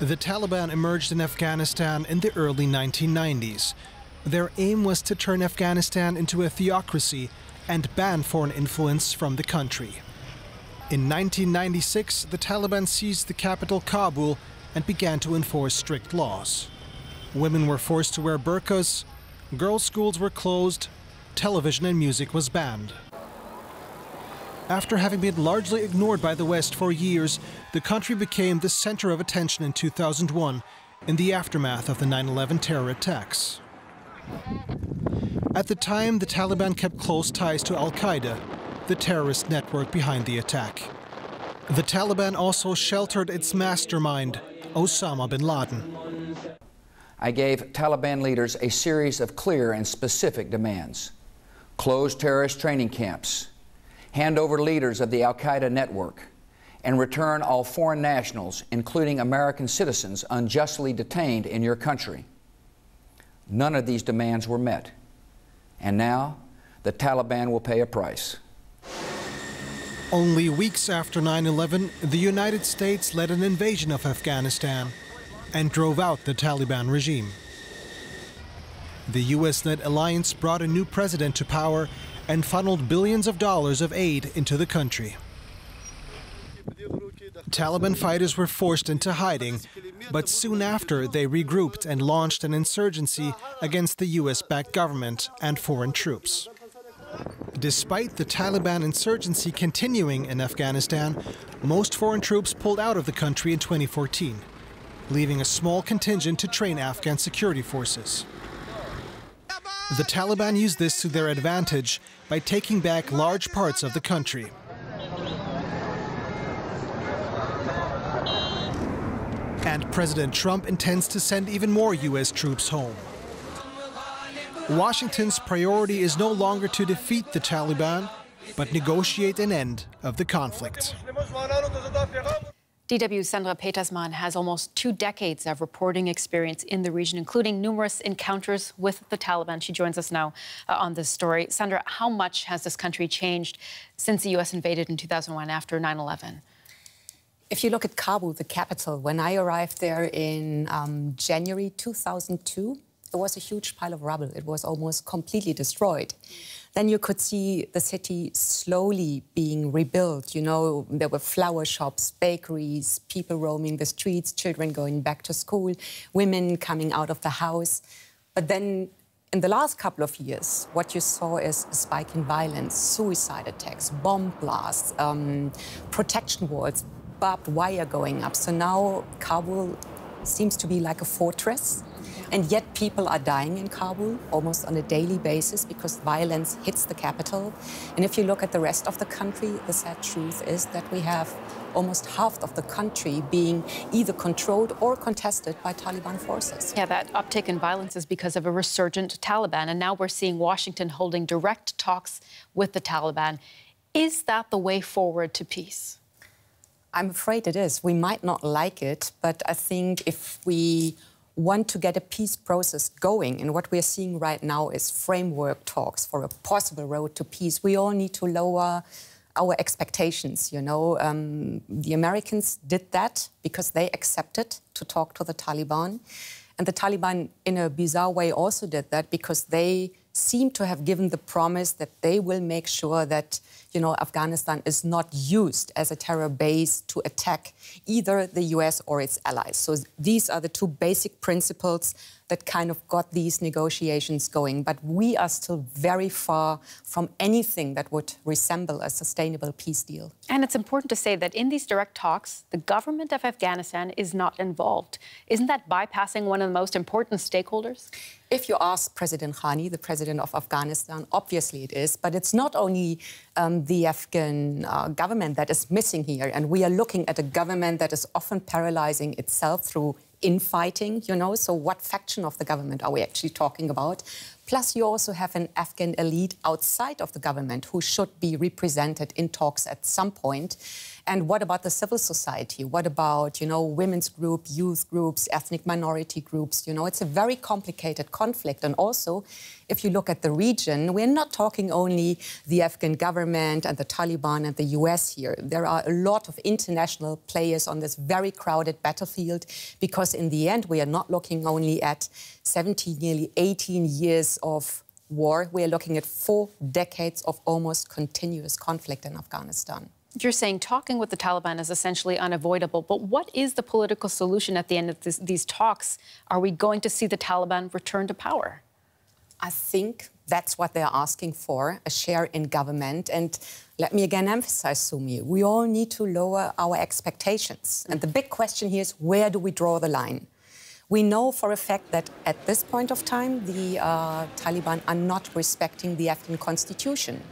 The Taliban emerged in Afghanistan in the early 1990s. Their aim was to turn Afghanistan into a theocracy and ban foreign influence from the country. In 1996, the Taliban seized the capital Kabul and began to enforce strict laws. Women were forced to wear burqas, girls' schools were closed, television and music was banned. After having been largely ignored by the West for years, the country became the center of attention in 2001 in the aftermath of the 9/11 terror attacks. At the time, the Taliban kept close ties to Al-Qaeda, the terrorist network behind the attack. The Taliban also sheltered its mastermind, Osama bin Laden. I gave Taliban leaders a series of clear and specific demands: close terrorist training camps, hand over leaders of the Al-Qaeda network, and return all foreign nationals, including American citizens unjustly detained in your country. None of these demands were met. And now, the Taliban will pay a price. Only weeks after 9/11, the United States led an invasion of Afghanistan and drove out the Taliban regime. The US-led alliance brought a new president to power and funneled billions of dollars of aid into the country. Taliban fighters were forced into hiding, but soon after they regrouped and launched an insurgency against the US-backed government and foreign troops. Despite the Taliban insurgency continuing in Afghanistan, most foreign troops pulled out of the country in 2014, leaving a small contingent to train Afghan security forces. The Taliban used this to their advantage by taking back large parts of the country. And President Trump intends to send even more US troops home. Washington's priority is no longer to defeat the Taliban, but negotiate an end of the conflict. DW's Sandra Petersmann has almost 2 decades of reporting experience in the region, including numerous encounters with the Taliban. She joins us now on this story. Sandra, how much has this country changed since the U.S. invaded in 2001 after 9/11? If you look at Kabul, the capital, when I arrived there in January 2002, it was a huge pile of rubble. It was almost completely destroyed. Then you could see the city slowly being rebuilt. You know, there were flower shops, bakeries, people roaming the streets, children going back to school, women coming out of the house. But then in the last couple of years, what you saw is a spike in violence, suicide attacks, bomb blasts, protection walls, barbed wire going up. So now Kabul seems to be like a fortress. And yet people are dying in Kabul almost on a daily basis because violence hits the capital. And if you look at the rest of the country, the sad truth is that we have almost half of the country being either controlled or contested by Taliban forces. Yeah, that uptick in violence is because of a resurgent Taliban. And now we're seeing Washington holding direct talks with the Taliban. Is that the way forward to peace? I'm afraid it is. We might not like it, but I think if we want to get a peace process going, and what we're seeing right now is framework talks for a possible road to peace, we all need to lower our expectations, you know. The Americans did that because they accepted to talk to the Taliban. And the Taliban, in a bizarre way, also did that because they seem to have given the promise that they will make sure that, you know, Afghanistan is not used as a terror base to attack either the US or its allies. So these are the two basic principles that kind of got these negotiations going. But we are still very far from anything that would resemble a sustainable peace deal. And it's important to say that in these direct talks, the government of Afghanistan is not involved. Isn't that bypassing one of the most important stakeholders? If you ask President Ghani, the president of Afghanistan, obviously it is. But it's not only the Afghan government that is missing here. And we are looking at a government that is often paralyzing itself through infighting, you know. So what faction of the government are we actually talking about? Plus, you also have an Afghan elite outside of the government who should be represented in talks at some point. And what about the civil society? What about, women's groups, youth groups, ethnic minority groups? It's a very complicated conflict. And also, if you look at the region, we're not talking only the Afghan government and the Taliban and the US here. There are a lot of international players on this very crowded battlefield, because in the end, we are not looking only at 17, nearly 18 years of war. We are looking at 4 decades of almost continuous conflict in Afghanistan. You're saying talking with the Taliban is essentially unavoidable, but what is the political solution at the end of these talks? Are we going to see the Taliban return to power? I think that's what they're asking for, a share in government. And let me again emphasize, Sumi, we all need to lower our expectations. And the big question here is, where do we draw the line? We know for a fact that at this point of time, the Taliban are not respecting the Afghan constitution.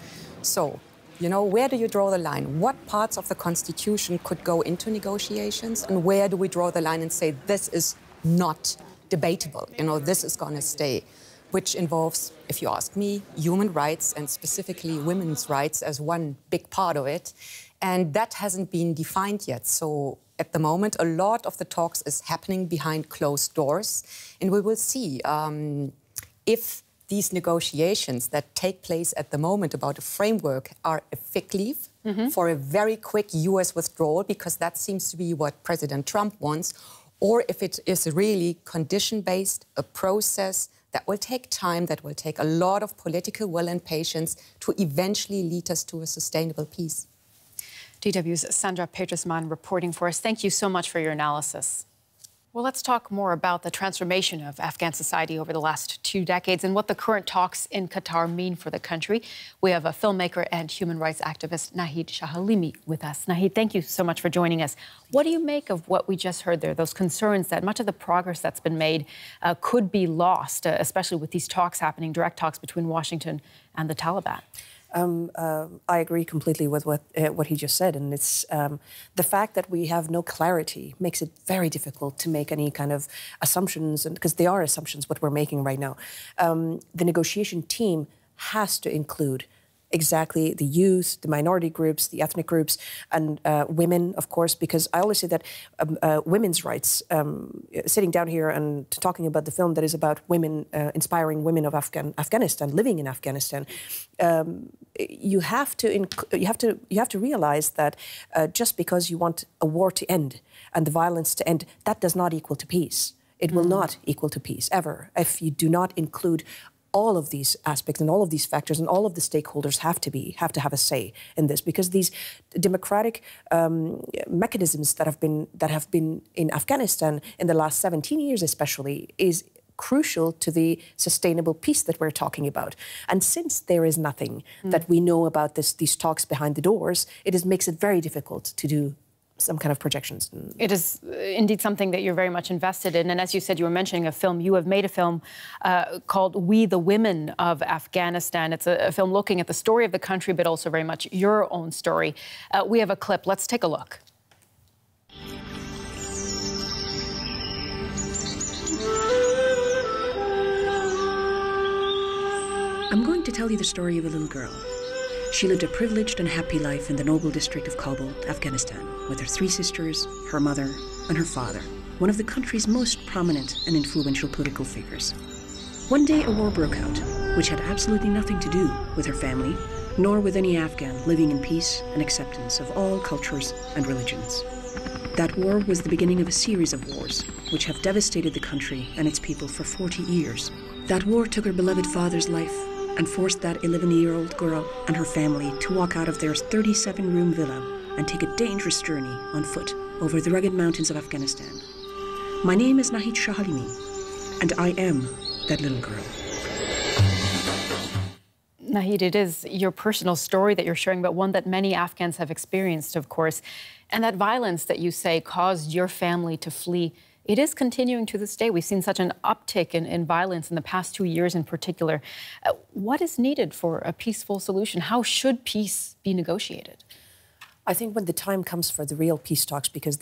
So, where do you draw the line? What parts of the constitution could go into negotiations? And where do we draw the line and say, this is not debatable, this is going to stay? Which involves, if you ask me, human rights and specifically women's rights as one big part of it. And that hasn't been defined yet. So at the moment, a lot of the talks is happening behind closed doors. And we will see if these negotiations that take place at the moment about a framework are a fig leaf for a very quick US withdrawal, because that seems to be what President Trump wants, or if it is really condition-based, a process that will take time, that will take a lot of political will and patience to eventually lead us to a sustainable peace. DW's Sandra Petrusman reporting for us. Thank you so much for your analysis. Well, let's talk more about the transformation of Afghan society over the last 2 decades and what the current talks in Qatar mean for the country. We have a filmmaker and human rights activist, Nahid Shahalimi, with us. Nahid, thank you so much for joining us. What do you make of what we just heard there, those concerns that much of the progress that's been made could be lost, especially with these talks happening, direct talks between Washington and the Taliban? I agree completely with what he just said, and it's the fact that we have no clarity makes it very difficult to make any kind of assumptions, and because they are assumptions what we're making right now. The negotiation team has to include exactly the youth, the minority groups, the ethnic groups, and women, of course, because I always say that women's rights, sitting down here and talking about the film that is about women, inspiring women of Afghanistan, living in Afghanistan, you have to realize that just because you want a war to end and the violence to end, that does not equal to peace. It will not equal to peace, ever, if you do not include all of these aspects and all of these factors, and all of the stakeholders have to have a say in this, because these democratic mechanisms that have been in Afghanistan in the last 17 years especially is crucial to the sustainable peace that we're talking about. And since there is nothing that we know about these talks behind the doors, makes it very difficult to do some kind of projections. It is indeed something that you're very much invested in. And as you said, you were mentioning a film. You have made a film called We the Women of Afghanistan. It's a film looking at the story of the country, but also very much your own story. We have a clip. Let's take a look. I'm going to tell you the story of a little girl. She lived a privileged and happy life in the noble district of Kabul, Afghanistan, with her 3 sisters, her mother, and her father, one of the country's most prominent and influential political figures. One day, a war broke out, which had absolutely nothing to do with her family, nor with any Afghan living in peace and acceptance of all cultures and religions. That war was the beginning of a series of wars, which have devastated the country and its people for 40 years. That war took her beloved father's life, and forced that 11-year-old girl and her family to walk out of their 37-room villa and take a dangerous journey on foot over the rugged mountains of Afghanistan. My name is Nahid Shahalimi, and I am that little girl. Nahid, it is your personal story that you're sharing, but one that many Afghans have experienced, of course. And that violence that you say caused your family to flee, it is continuing to this day. We've seen such an uptick in violence in the past 2 years in particular. What is needed for a peaceful solution? How should peace be negotiated? I think when the time comes for the real peace talks, because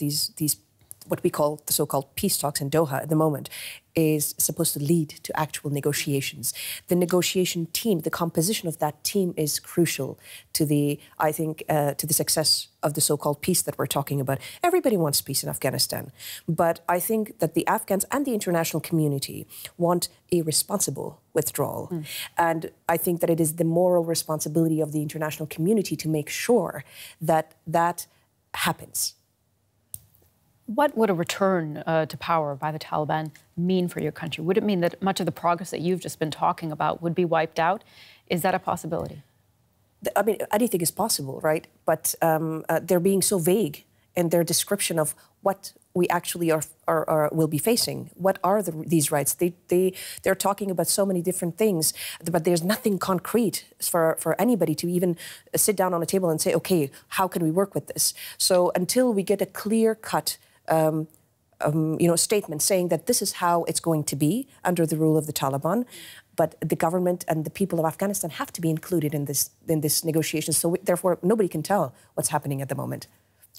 what we call the so-called peace talks in Doha at the moment, is supposed to lead to actual negotiations. The negotiation team, the composition of that team is crucial to the, I think, to the success of the so-called peace that we're talking about. Everybody wants peace in Afghanistan, but I think that the Afghans and the international community want a responsible withdrawal. And I think that it is the moral responsibility of the international community to make sure that that happens. What would a return to power by the Taliban mean for your country? Would it mean that much of the progress that you've just been talking about would be wiped out? Is that a possibility? I mean, anything is possible, right? But they're being so vague in their description of what we actually will be facing. What are these rights? They're talking about so many different things, but there's nothing concrete for anybody to even sit down on a table and say, okay, how can we work with this? So until we get a clear-cut statement saying that this is how it's going to be under the rule of the Taliban, but the government and the people of Afghanistan have to be included in this negotiation. So therefore, nobody can tell what's happening at the moment.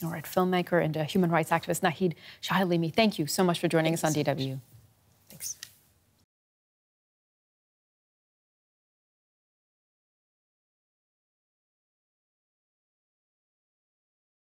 All right, filmmaker and human rights activist Nahid Shahilimi, thank you so much for joining us on DW. Thanks.